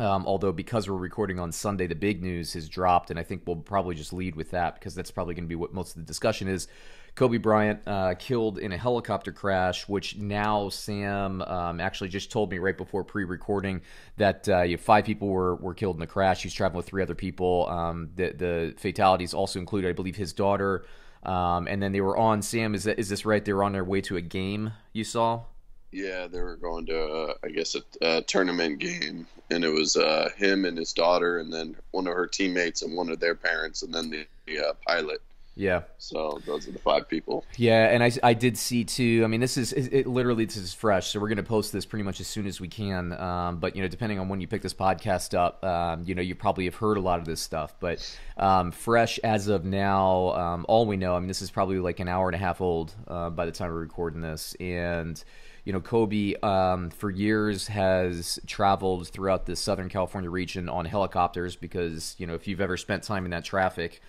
Although because we're recording on Sunday, the big news has dropped, and I think we'll probably just lead with that because that's probably going to be what most of the discussion is. Kobe Bryant killed in a helicopter crash, which now Sam actually just told me right before pre-recording that 5 people were killed in the crash. He was traveling with 3 other people. The fatalities also included, I believe, his daughter. And then they were on, Sam, is this right? They were on their way to a game, you saw? Yeah, they were going to, I guess, a tournament game, and it was him and his daughter, and then one of her teammates and one of their parents, and then the pilot. Yeah. So those are the 5 people. Yeah, and I did see too. I mean, this is fresh, so we're going to post this pretty much as soon as we can. But depending on when you pick this podcast up, you probably have heard a lot of this stuff. But fresh as of now, all we know. I mean, this is probably like an hour and a half old by the time we're recording this, and. Kobe for years has traveled throughout the Southern California region on helicopters because, if you've ever spent time in that traffic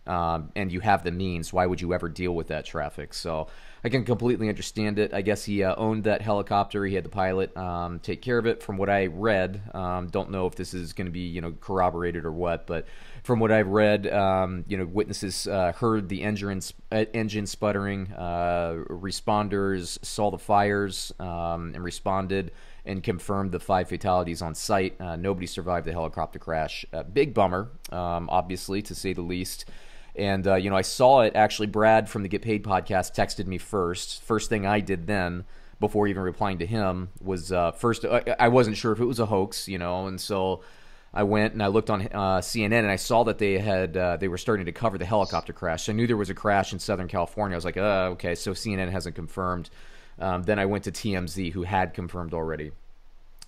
and you have the means, why would you ever deal with that traffic? So I can completely understand it. I guess he owned that helicopter. He had the pilot take care of it. From what I read, don't know if this is going to be, corroborated or what, but from what I've read, witnesses heard the engine sputtering. Responders saw the fires and responded and confirmed the 5 fatalities on site. Nobody survived the helicopter crash. Big bummer, obviously, to say the least. And, I saw it, actually. Brad from the Get Paid podcast texted me first. First thing I did then, before even replying to him, was first, I wasn't sure if it was a hoax, and so I went and I looked on CNN, and I saw that they were starting to cover the helicopter crash. So I knew there was a crash in Southern California. I was like, okay, so CNN hasn't confirmed. Then I went to TMZ, who had confirmed already.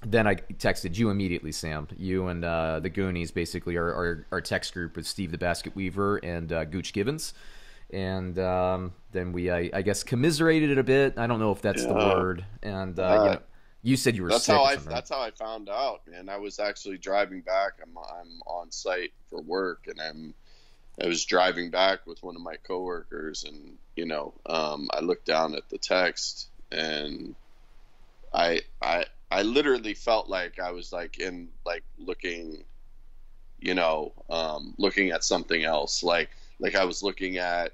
Then I texted you immediately, Sam. You and the Goonies, basically, our text group with Steve the Basket Weaver and Gooch Givens. And then we, I guess, commiserated it a bit. I don't know if that's the word. And, you said you were sick. That's how I found out, man. I was actually driving back. I'm on site for work, and I was driving back with one of my coworkers, and I looked down at the text, and I literally felt like I was looking, looking at something else, like I was looking at,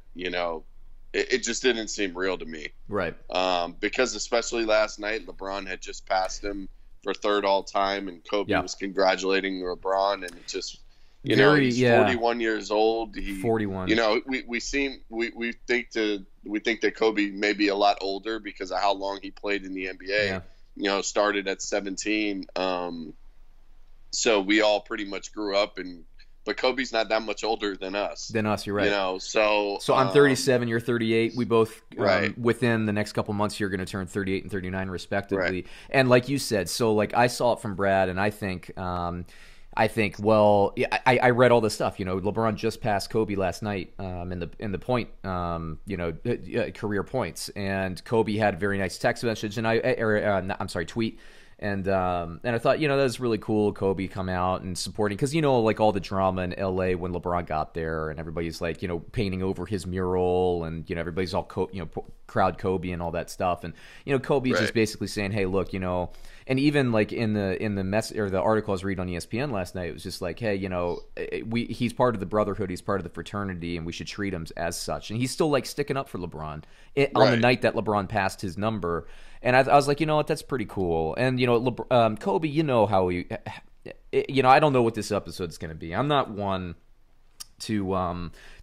it just didn't seem real to me. Right. Because especially last night, LeBron had just passed him for 3rd all time, and Kobe was congratulating LeBron, and it just, he's 41 years old. 41. We think that Kobe may be a lot older because of how long he played in the NBA. Yeah. Started at 17. So we all pretty much grew up but Kobe's not that much older than us. You're right. So I'm 37, you're 38. We both, right. Within the next couple months, you're going to turn 38 and 39 respectively. Right. And like you said, so I saw it from Brad, and I think, well, I read all this stuff. LeBron just passed Kobe last night in the point, career points, and Kobe had a very nice text message, and tweet. And I thought, that was really cool. Kobe come out and supporting, because all the drama in LA when LeBron got there, and everybody's painting over his mural, and everybody's all crowd Kobe and all that stuff, and Kobe's just basically saying, hey, look, and even in the mess or the article I was reading on ESPN last night, it was just like, hey, he's part of the brotherhood, he's part of the fraternity, and we should treat him as such. And he's still sticking up for LeBron on the night that LeBron passed his number. And I was like, what, that's pretty cool. And Kobe, how he, I don't know what this episode's going to be. I'm not one to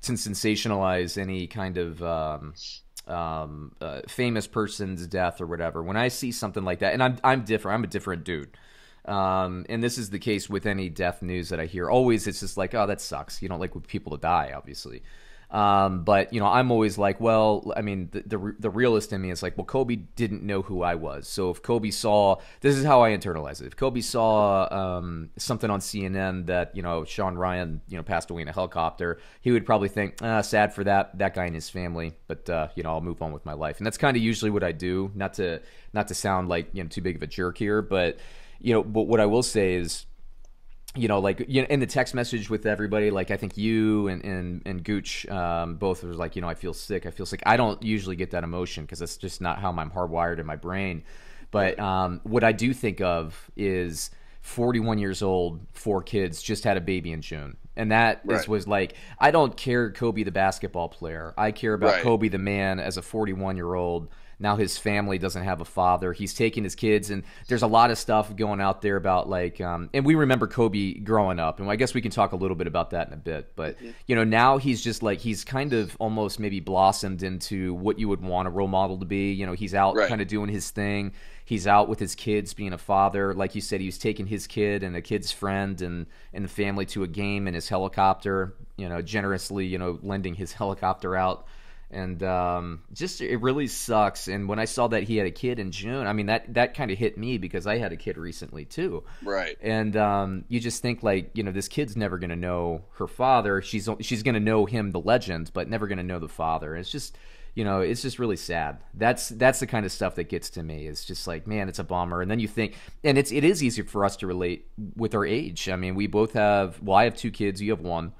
sensationalize any kind of famous person's death or whatever. When I see something like that, and I'm different. I'm a different dude. And this is the case with any death news that I hear. Always, it's just like, oh, that sucks. You don't like people to die, obviously. But I'm always like, well, I mean, the realist in me is like, well, Kobe didn't know who I was. So if Kobe saw, this is how I internalize it. If Kobe saw something on CNN that Sean Ryan passed away in a helicopter, he would probably think, sad for that guy and his family. But I'll move on with my life. And that's kind of usually what I do. Not to sound like too big of a jerk here, but but what I will say is, in the text message with everybody, I think you and Gooch both was like, I feel sick. I don't usually get that emotion because that's just not how I'm hardwired in my brain. But what I do think of is 41 years old, 4 kids, just had a baby in June. And that Right. was like, I don't care Kobe the basketball player. I care about Right. Kobe the man as a 41-year-old. Now his family doesn't have a father. He's taking his kids, and there's a lot of stuff going out there about like, and we remember Kobe growing up, and I guess we can talk a little bit about that in a bit. But you know, now he's just like, he's kind of almost maybe blossomed into what you would want a role model to be. You know, he's out Right. kind of doing his thing. He's out with his kids, being a father. Like you said, he was taking his kid and a kid's friend and the family to a game in his helicopter. You know, generously, you know, lending his helicopter out. And just it really sucks. And when I saw that he had a kid in June, I mean, that kind of hit me because I had a kid recently too. Right. And you just think like, you know, this kid's never going to know her father. She's going to know him, the legend, but never going to know the father. It's just, you know, it's just really sad. That's the kind of stuff that gets to me. It's just like, man, it's a bummer. And then you think, and it is easy for us to relate with our age. I mean, we both have, well, I have 2 kids, you have 1.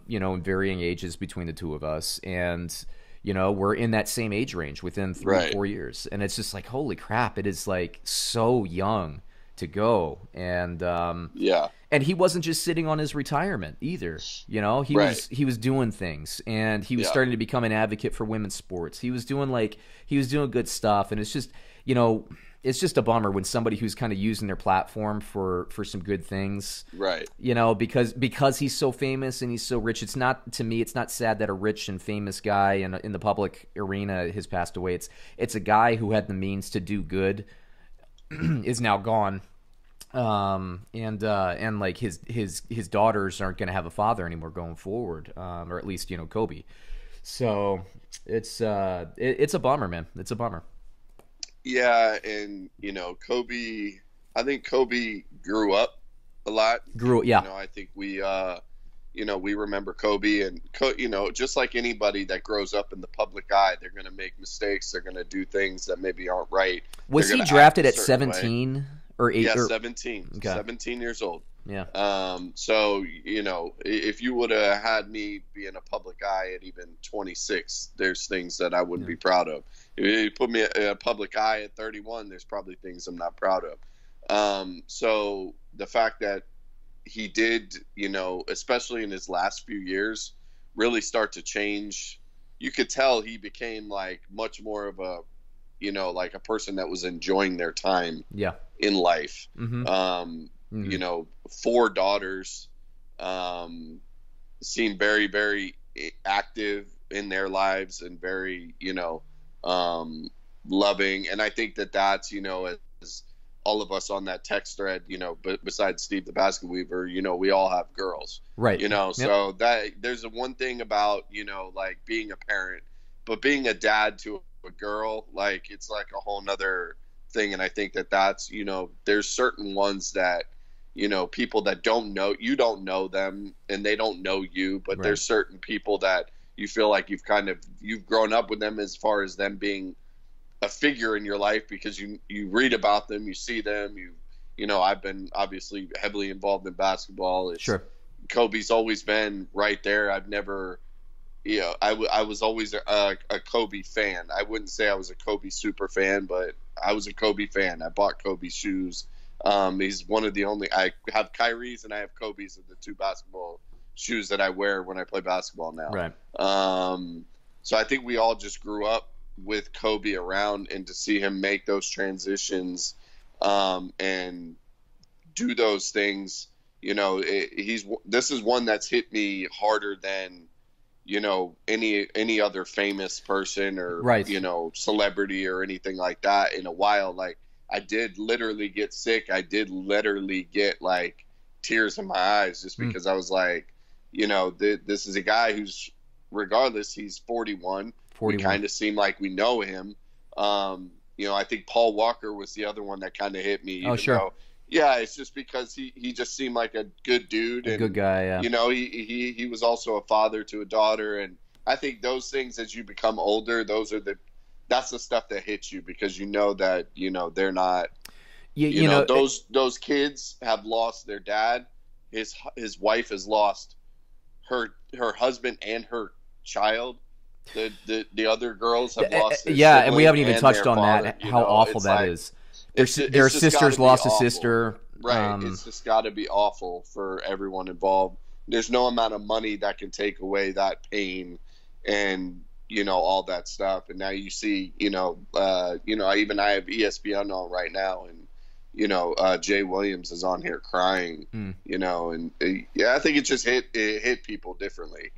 You know, in varying ages between the 2 of us. And, you know, we're in that same age range within 3 Right. or 4 years. And it's just like, holy crap, it is like so young to go. And Yeah. and he wasn't just sitting on his retirement either. You know, he Right. was doing things, and he was Yeah. starting to become an advocate for women's sports. He was doing good stuff, and it's just, you know, it's just a bummer when somebody who's kind of using their platform for some good things, Right. you know, because he's so famous and he's so rich. It's not, to me, it's not sad that a rich and famous guy in the public arena has passed away. It's a guy who had the means to do good is now gone. And like his daughters aren't going to have a father anymore going forward, or at least, you know, Kobe. So it's a bummer, man. It's a bummer. Yeah, and you know, Kobe. I think Kobe grew up a lot. Yeah. You know, I think we, you know, we remember Kobe, and you know, just like anybody that grows up in the public eye, they're going to make mistakes. They're going to do things that maybe aren't right. Was They're he gonna drafted act at a certain way. 17 or 8? Yeah, or, 17. Okay. 17 years old. yeah. So, you know, if you would have had me be in a public eye at even 26, there's things that I wouldn't be proud of. If you put me in a public eye at 31, there's probably things I'm not proud of. So the fact that he did, you know, especially in his last few years, really start to change. You could tell he became like much more of a, you know, like a person that was enjoying their time Yeah. in life. Mm-hmm. You know, 4 daughters, seem very, very active in their lives and very, you know, loving. And I think that that's, you know, as all of us on that text thread, you know, but besides Steve, the basket weaver, you know, we all have girls, Right. you know, Yep. so that there's a one thing about, you know, like being a parent, but being a dad to a girl, like it's like a whole nother thing. And I think that that's, you know, there's certain ones that, you know, people that don't know, you don't know them and they don't know you, but Right. there's certain people that you feel like you've grown up with them as far as them being a figure in your life because you read about them, you see them, you know, I've been obviously heavily involved in basketball. Sure. Kobe's always been right there. I've never, you know, I was always a Kobe fan. I wouldn't say I was a Kobe super fan, but I was a Kobe fan. I bought Kobe shoes. He's one of the only, I have Kyrie's and I have Kobe's of the 2 basketball shoes that I wear when I play basketball now. Right. So I think we all just grew up with Kobe around, and to see him make those transitions, and do those things, you know, this is one that's hit me harder than, you know, any other famous person or, Right. you know, celebrity or anything like that in a while. Like, I did literally get sick. I did literally get like tears in my eyes just because I was like, you know, this is a guy who's, regardless, he's 41. We kind of seem like we know him. You know, I think Paul Walker was the other one that kind of hit me. Oh, sure. Yeah, it's just because he just seemed like a good dude. A good guy, yeah. You know, he was also a father to a daughter. And I think those things, as you become older, that's the stuff that hits you because you know that, you know, they're not, you know, those kids have lost their dad. His wife has lost her husband and her child. The other girls have lost their yeah, and we sibling haven't even and touched their on father, that, you how know? awful It's that like, is. it's Their just sisters gotta be lost a awful. sister. Right. It's just got to be awful for everyone involved. There's no amount of money that can take away that pain and, all that stuff. And now you see, I have ESPN on right now, and, Jay Williams is on here crying, and I think it just hit people differently.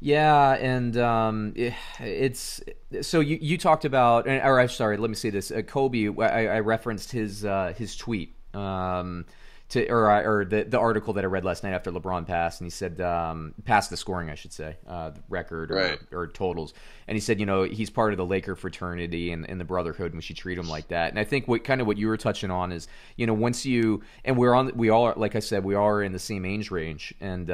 Yeah, and it's so you talked about, or I'm sorry, let me say this. Kobe, I referenced his tweet or the article that I read last night after LeBron passed, and he said passed the scoring, I should say, the record or totals, and he said he's part of the Laker fraternity and the brotherhood, and we should treat him like that. And I think what you were touching on is once you, and we all like I said, we are in the same age range, and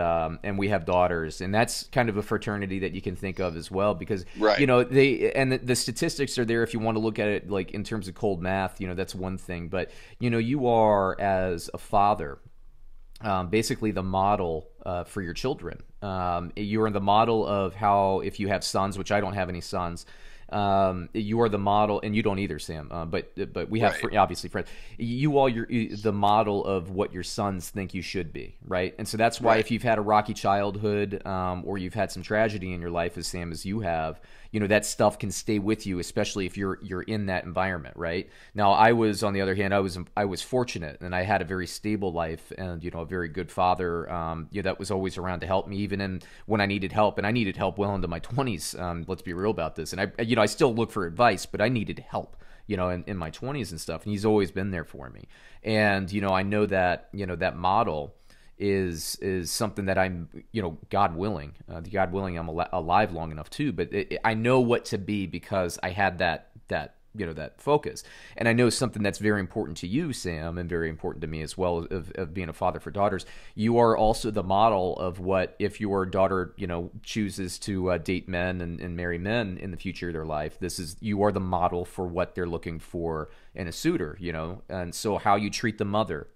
we have daughters, and that's kind of a fraternity that you can think of as well, because the statistics are there if you want to look at it like in terms of cold math. That's one thing, but you are, as a father, basically the model for your children. You are the model of how, if you have sons, which I don't have any sons, you are the model, and you don't either, Sam. But we have obviously friends. You're the model of what your sons think you should be, right? And so that's why if you've had a rocky childhood, or you've had some tragedy in your life, as Sam, as you have, that stuff can stay with you, especially if you're in that environment, right? Now, I was, on the other hand, I was fortunate, and I had a very stable life, and a very good father, that was always around to help me, even when I needed help, and I needed help well into my 20s. Let's be real about this, and I still look for advice, but I needed help, in my 20s and stuff, and he's always been there for me, and I know that that model is something that I'm, God willing, I'm alive long enough too, but I know what to be, because I had that focus. And I know something that's very important to you, Sam, and very important to me as well, of being a father for daughters. You are also the model of what, if your daughter, chooses to date men and marry men in the future of their life, you are the model for what they're looking for in a suitor, and so how you treat the mother,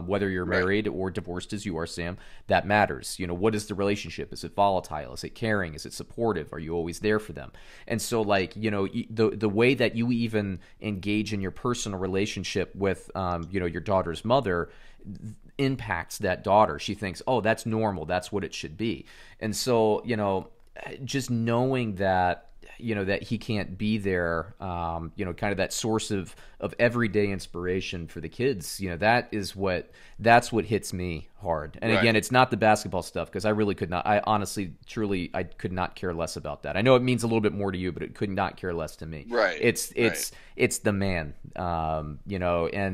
whether you're married or divorced as you are, Sam, that matters. What is the relationship? Is it volatile? Is it caring? Is it supportive? Are you always there for them? And so, like, the way that you even engage in your personal relationship with, your daughter's mother impacts that daughter. She thinks, oh, that's normal. That's what it should be. And so, just knowing that, that he can't be there, kind of that source of everyday inspiration for the kids, that's what hits me hard. And again, it's not the basketball stuff, because I really could not, I honestly, truly, I could not care less about that. I know it means a little bit more to you, but it could not care less to me. Right. It's the man, and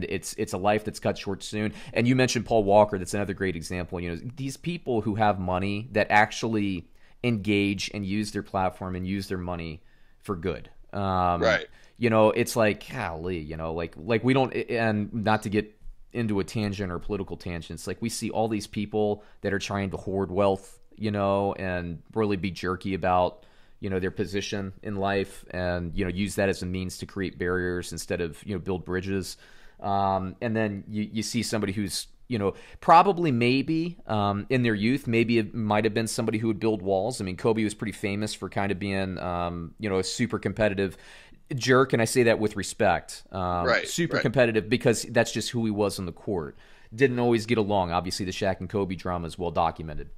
it's a life that's cut short soon. And you mentioned Paul Walker. That's another great example. These people who have money that actually engage and use their platform and use their money for good. It's like, golly, like we don't, and not to get into a tangent or political tangents, like we see all these people that are trying to hoard wealth, and really be jerky about, their position in life, and, use that as a means to create barriers instead of, build bridges. And then you see somebody who's, probably maybe in their youth, maybe it might have been somebody who would build walls. I mean, Kobe was pretty famous for kind of being, a super competitive jerk, and I say that with respect. Super competitive, because that's just who he was on the court. Didn't always get along. Obviously, the Shaq and Kobe drama is well documented.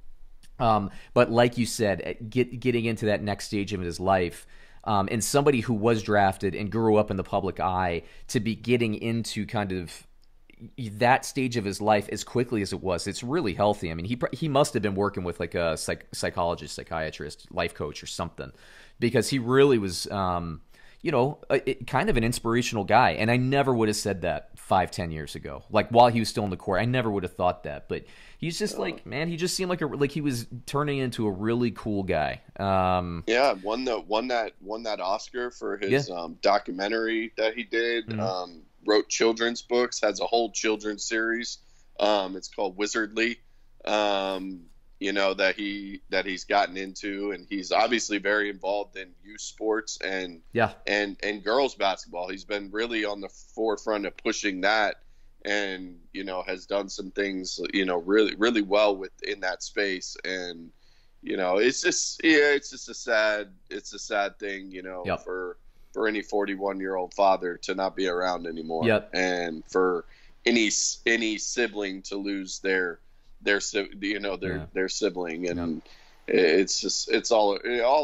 But like you said, getting into that next stage of his life, and somebody who was drafted and grew up in the public eye, to be getting into kind of that stage of his life as quickly as it was, it's really healthy. I mean, he must have been working with like a psychologist, psychiatrist, life coach or something, because he really was, kind of an inspirational guy. And I never would have said that 5-10 years ago, like while he was still in the court. I never would have thought that, but he's just like, man, he just seemed like he was turning into a really cool guy. Won that Oscar for his documentary that he did. Mm-hmm. Wrote children's books, has a whole children's series. It's called Wizardly, that he's gotten into, and he's obviously very involved in youth sports and girls basketball. He's been really on the forefront of pushing that, and has done some things really, really well within that space. And it's just a sad thing, for any 41-year-old father to not be around anymore. Yep. And for any sibling to lose their sibling, and it's just it's all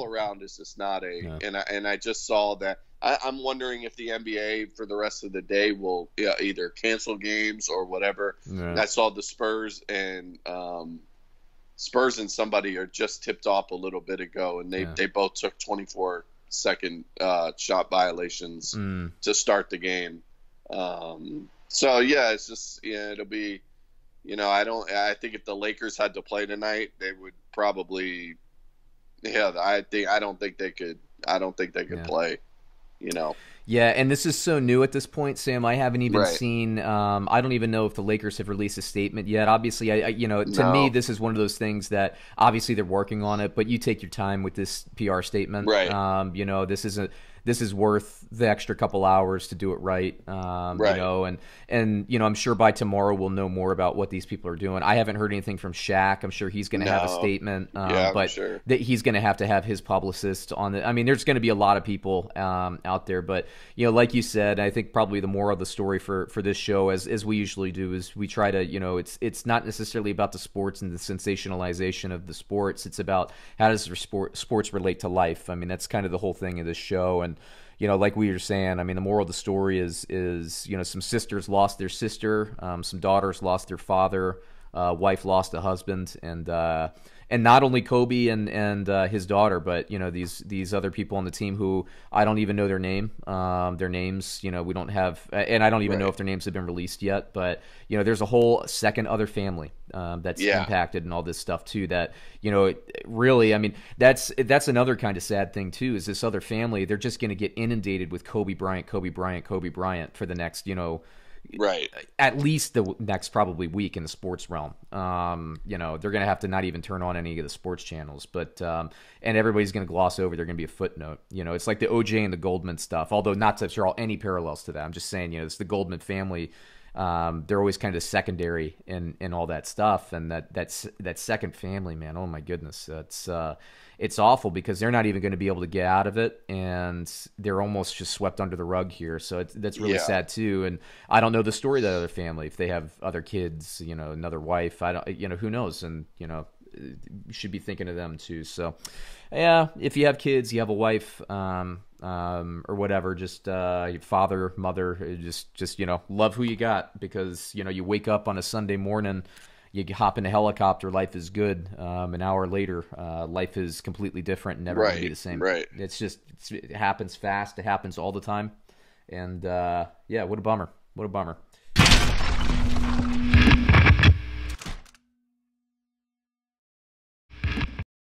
around. It's just not a and I just saw that. I'm wondering if the NBA for the rest of the day will either cancel games or whatever. I saw the Spurs and somebody are just tipped off a little bit ago, and they both took 24-second shot violations to start the game. So yeah, it's just it'll be, I think if the Lakers had to play tonight, they would probably, I don't think they could play. Yeah, and this is so new at this point, Sam. I haven't even seen. I don't even know if the Lakers have released a statement yet. Obviously, to me, this is one of those things that obviously they're working on it, but you take your time with this PR statement. Right. This is worth the extra couple hours to do it right. And I'm sure by tomorrow we'll know more about what these people are doing. I haven't heard anything from Shaq. I'm sure he's going to have a statement, but sure that he's going to have his publicist on it. I mean, there's going to be a lot of people out there, but like you said, I think probably the moral of the story for this show, as we usually do, is we try to, it's not necessarily about the sports and the sensationalization of the sports. It's about how does sports relate to life. I mean, that's kind of the whole thing of this show. And like we were saying, I mean, the moral of the story is some sisters lost their sister, some daughters lost their father, wife lost a husband, and not only Kobe and his daughter, but these other people on the team who I don't even know their names. We don't have, and I don't even know if their names have been released yet. But there's a whole second other family that's impacted and all this stuff too. That really, I mean, that's another kind of sad thing too. Is this other family? They're just going to get inundated with Kobe Bryant for the next at least the next probably week in the sports realm. They're going to have to not even turn on any of the sports channels, but and everybody's going to gloss over. They're going to be a footnote. It's like the OJ and the Goldman stuff, although not to draw any parallels to that. I'm just saying, it's the Goldman family. They're always kind of secondary in all that stuff, and that second family, man. Oh my goodness, it's awful because they're not even going to be able to get out of it, and they're almost just swept under the rug here. So that's really sad too. And I don't know the story of that other family, if they have other kids, another wife. I don't, who knows? And you should be thinking of them too. So yeah, if you have kids, you have a wife, or whatever, just your father, mother, just love who you got, because you wake up on a Sunday morning. You hop in a helicopter, life is good. An hour later, life is completely different and never going to be the same. Right. It happens fast. It happens all the time. And what a bummer. What a bummer.